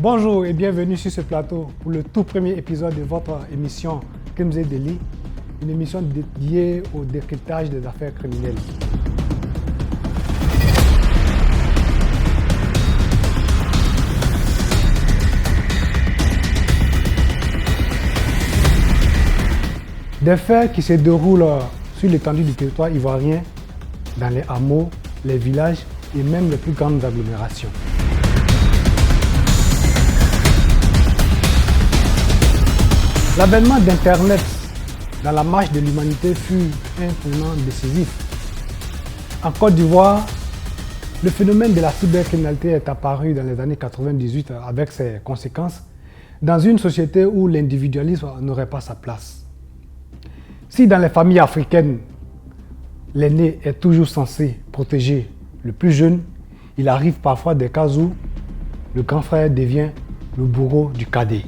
Bonjour et bienvenue sur ce plateau pour le tout premier épisode de votre émission Crimes et délits, une émission dédiée au décryptage des affaires criminelles. Des faits qui se déroulent sur l'étendue du territoire ivoirien, dans les hameaux, les villages et même les plus grandes agglomérations. L'avènement d'Internet dans la marche de l'humanité fut un tournant décisif. En Côte d'Ivoire, le phénomène de la cybercriminalité est apparu dans les années 98 avec ses conséquences dans une société où l'individualisme n'aurait pas sa place. Si dans les familles africaines, l'aîné est toujours censé protéger le plus jeune, il arrive parfois des cas où le grand frère devient le bourreau du cadet.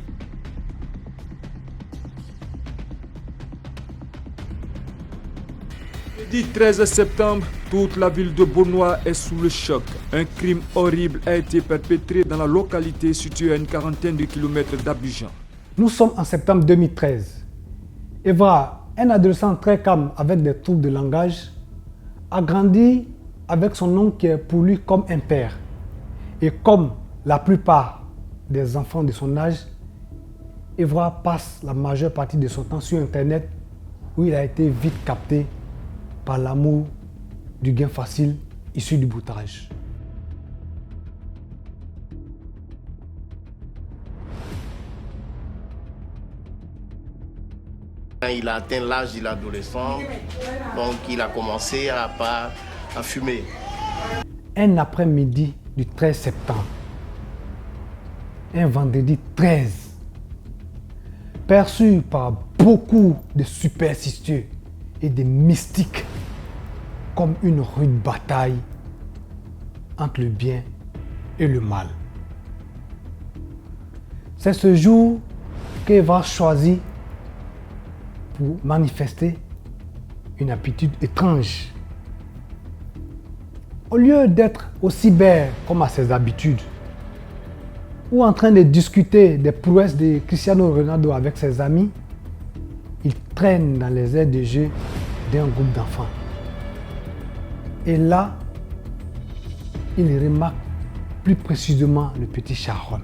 Jeudi 13 septembre, toute la ville de Bonois est sous le choc. Un crime horrible a été perpétré dans la localité située à une quarantaine de kilomètres d'Abidjan. Nous sommes en septembre 2013. Evra, un adolescent très calme avec des troubles de langage, a grandi avec son oncle qui est pour lui comme un père. Et comme la plupart des enfants de son âge, Evra passe la majeure partie de son temps sur Internet où il a été vite capté par l'amour du gain facile issu du boutage. Il a atteint l'âge de l'adolescent, donc il a commencé à fumer. Un après-midi du 13 septembre, un vendredi 13, perçu par beaucoup de superstitieux et de mystiques comme une rude bataille entre le bien et le mal. C'est ce jour qu'Eva choisit pour manifester une aptitude étrange. Au lieu d'être au cyber comme à ses habitudes, ou en train de discuter des prouesses de Cristiano Ronaldo avec ses amis, il traîne dans les aires de jeu d'un groupe d'enfants. Et là, il remarque plus précisément le petit Sharon.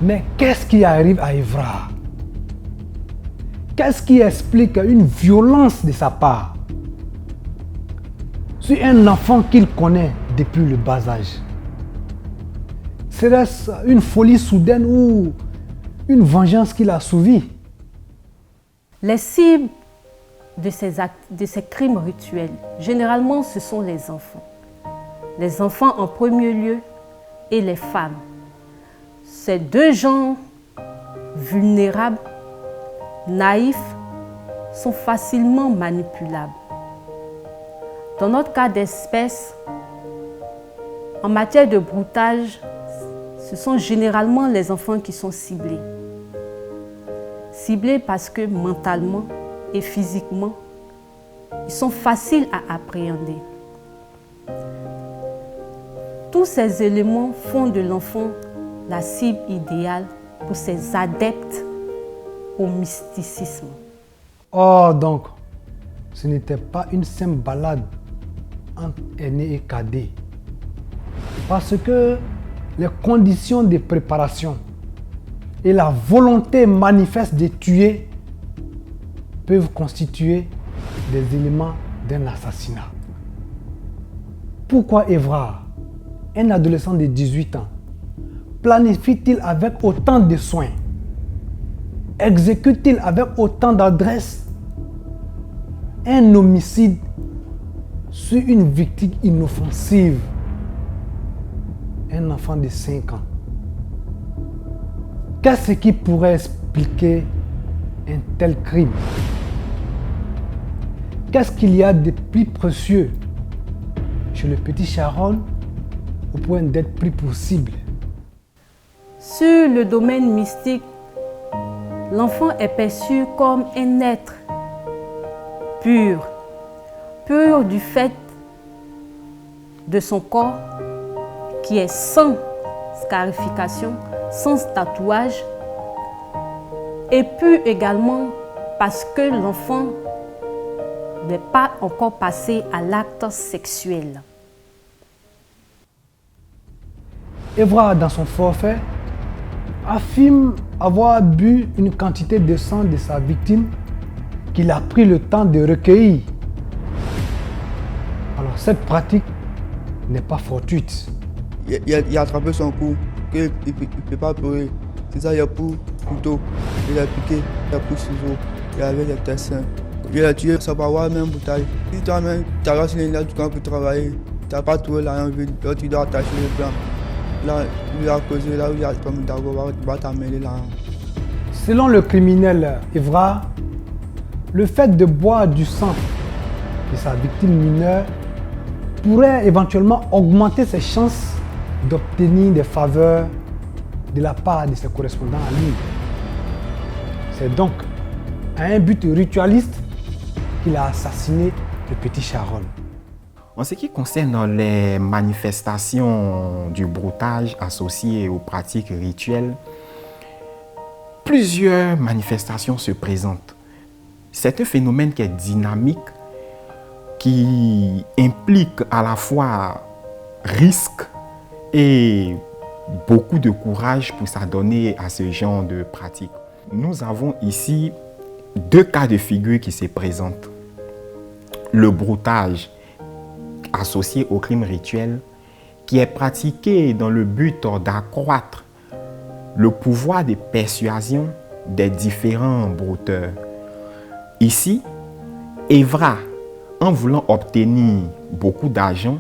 Mais qu'est-ce qui arrive à Evra? Qu'est-ce qui explique une violence de sa part sur un enfant qu'il connaît depuis le bas âge? Serait-ce une folie soudaine ou une vengeance qu'il a assouvie? Les cibles de ces crimes rituels, généralement, ce sont les enfants. Les enfants en premier lieu et les femmes. Ces deux gens vulnérables, naïfs, sont facilement manipulables. Dans notre cas d'espèce, en matière de broutage, ce sont généralement les enfants qui sont ciblés. Ciblés parce que mentalement et physiquement, ils sont faciles à appréhender. Tous ces éléments font de l'enfant la cible idéale pour ces adeptes au mysticisme. Oh donc, ce n'était pas une simple balade entre aîné et cadet. Parce que les conditions de préparation et la volonté manifeste de tuer peuvent constituer des éléments d'un assassinat. Pourquoi Evra, un adolescent de 18 ans, planifie-t-il avec autant de soins? Exécute-t-il avec autant d'adresse un homicide sur une victime inoffensive, un enfant de 5 ans. Qu'est-ce qui pourrait expliquer un tel crime? Qu'est-ce qu'il y a de plus précieux chez le petit Sharon au point d'être plus possible? Sur le domaine mystique, l'enfant est perçu comme un être pur, pur du fait de son corps qui est sans scarification, sans tatouage, et pur également parce que l'enfant n'est pas encore passé à l'acte sexuel. Evra, dans son forfait, affirme avoir bu une quantité de sang de sa victime qu'il a pris le temps de recueillir. Alors cette pratique n'est pas fortuite. Il a attrapé son cou, qu'il ne peut pas pleurer. C'est ça, il a pris couteau, il a piqué, il a pris ciseaux, il avait des tessins. Il a tué sa paroi, même bouteille. Si toi-même, tu as racheté une lettre pour travailler, tu n'as pas trouvé l'argent vide, là tu dois attacher les plans. Là, il a causé, là où il y a comme d'accord, tu vas t'amener l'argent. Selon le criminel Evra, le fait de boire du sang de sa victime mineure pourrait éventuellement augmenter ses chances d'obtenir des faveurs de la part de ses correspondants à lui. C'est donc à un but ritualiste qu'il a assassiné le petit Sharon. En ce qui concerne les manifestations du broutage associées aux pratiques rituelles, plusieurs manifestations se présentent. C'est un phénomène qui est dynamique, qui implique à la fois risque et beaucoup de courage pour s'adonner à ce genre de pratiques. Nous avons ici 2 cas de figure qui se présentent. Le broutage associé au crime rituel qui est pratiqué dans le but d'accroître le pouvoir de persuasion des différents brouteurs. Ici, Evra, en voulant obtenir beaucoup d'argent,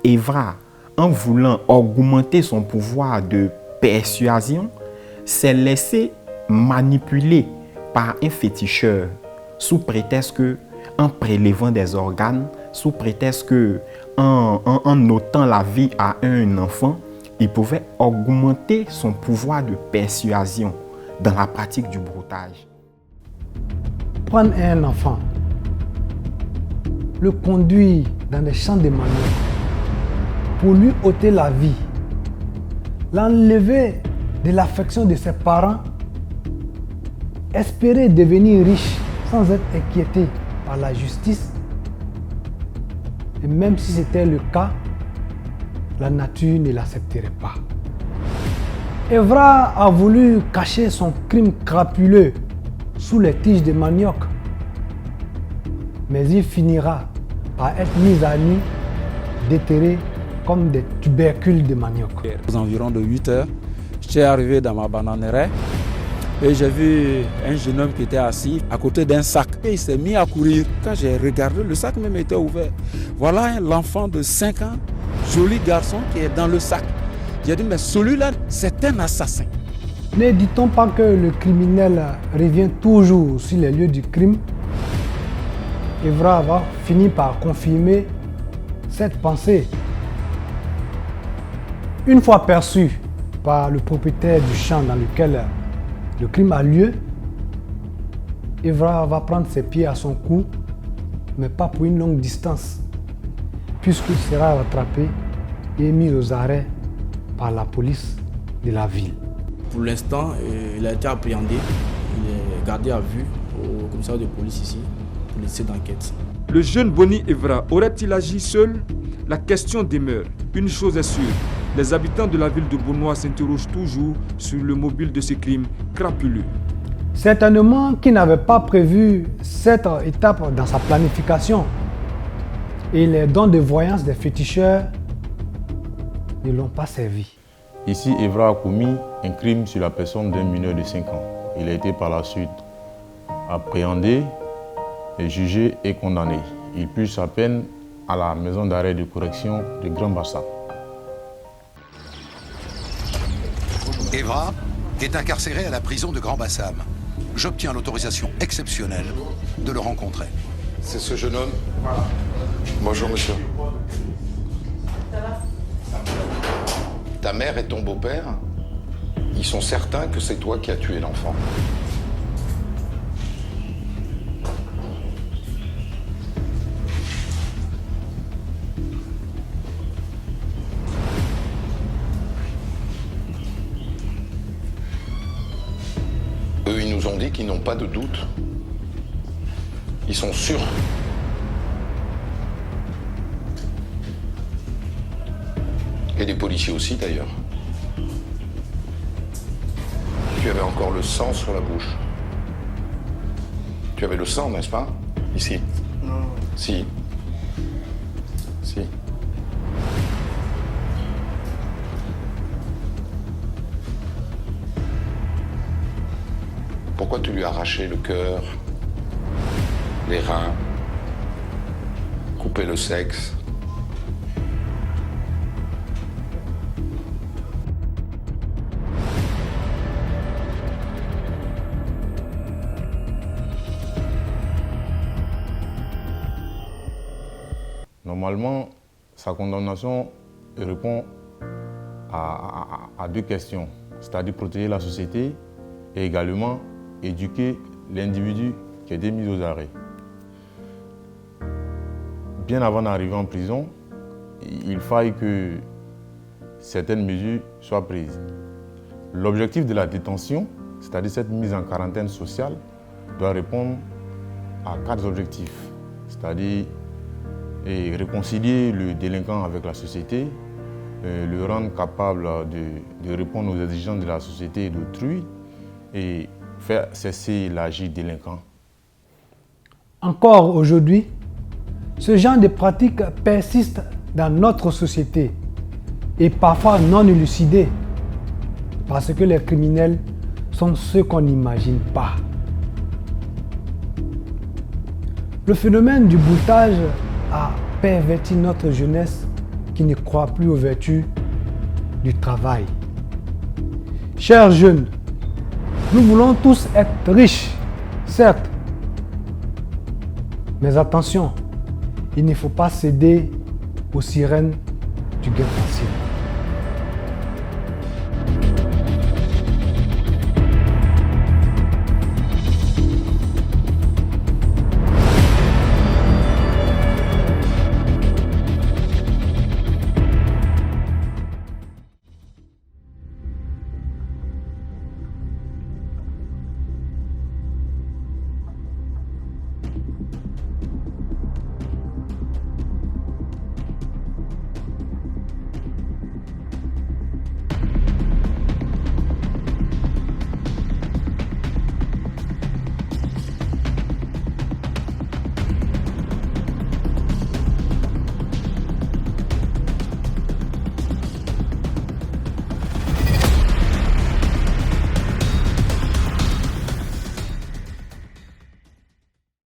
Evra, en voulant augmenter son pouvoir de persuasion, s'est laissé manipuler par un féticheur sous prétexte que, en prélevant des organes, sous prétexte que, en ôtant la vie à un enfant, il pouvait augmenter son pouvoir de persuasion dans la pratique du broutage. Prendre un enfant, le conduire dans des champs de manioc pour lui ôter la vie, l'enlever de l'affection de ses parents, espérer devenir riche sans être inquiété par la justice, et même si c'était le cas, la nature ne l'accepterait pas. Evra a voulu cacher son crime crapuleux sous les tiges de manioc, mais il finira par être mis à nu, déterré comme des tubercules de manioc. Aux environs de 8 heures, j'étais arrivé dans ma bananeraie et j'ai vu un jeune homme qui était assis à côté d'un sac. Et il s'est mis à courir. Quand j'ai regardé, le sac même était ouvert. Voilà l'enfant de 5 ans, joli garçon qui est dans le sac. J'ai dit, mais celui-là, c'est un assassin. Ne dit-on pas que le criminel revient toujours sur les lieux du crime? Evra va finir par confirmer cette pensée. Une fois perçu par le propriétaire du champ dans lequel le crime a lieu, Evra va prendre ses pieds à son cou, mais pas pour une longue distance, puisqu'il sera rattrapé et mis aux arrêts par la police de la ville. Pour l'instant, il a été appréhendé, il est gardé à vue au commissariat de police ici pour l'essai d'enquête. Le jeune Boni Evra aurait-il agi seul? La question demeure. Une chose est sûre, les habitants de la ville de Bournois s'interrogent toujours sur le mobile de ce crime crapuleux. Certainement qu'il n'avait pas prévu cette étape dans sa planification. Et les dons de voyance des féticheurs ne l'ont pas servi. Ici, Evra a commis un crime sur la personne d'un mineur de 5 ans. Il a été par la suite appréhendé est jugé et condamné. Il purge sa peine à la maison d'arrêt de correction de Grand Bassam. Evra est incarcéré à la prison de Grand Bassam. J'obtiens l'autorisation exceptionnelle de le rencontrer. C'est ce jeune homme? Voilà. Bonjour monsieur. Ça va? Ta mère et ton beau-père, ils sont certains que c'est toi qui as tué l'enfant. Eux, ils nous ont dit qu'ils n'ont pas de doute. Ils sont sûrs. Et les policiers aussi, d'ailleurs. Tu avais encore le sang sur la bouche. Tu avais le sang, n'est-ce pas? Ici. Non. Si. Si. Pourquoi tu lui as arraché le cœur, les reins, coupé le sexe? Normalement, sa condamnation répond à deux questions, c'est-à-dire protéger la société et également éduquer l'individu qui a été mis aux arrêts. Bien avant d'arriver en prison, il faille que certaines mesures soient prises. L'objectif de la détention, c'est-à-dire cette mise en quarantaine sociale, doit répondre à 4 objectifs, c'est-à-dire réconcilier le délinquant avec la société, le rendre capable de répondre aux exigences de la société et d'autrui et faire cesser l'agir délinquant. Encore aujourd'hui, ce genre de pratiques persiste dans notre société et parfois non élucidées parce que les criminels sont ceux qu'on n'imagine pas. Le phénomène du boutage a perverti notre jeunesse qui ne croit plus aux vertus du travail. Chers jeunes, nous voulons tous être riches, certes, mais attention, il ne faut pas céder aux sirènes du gain facile.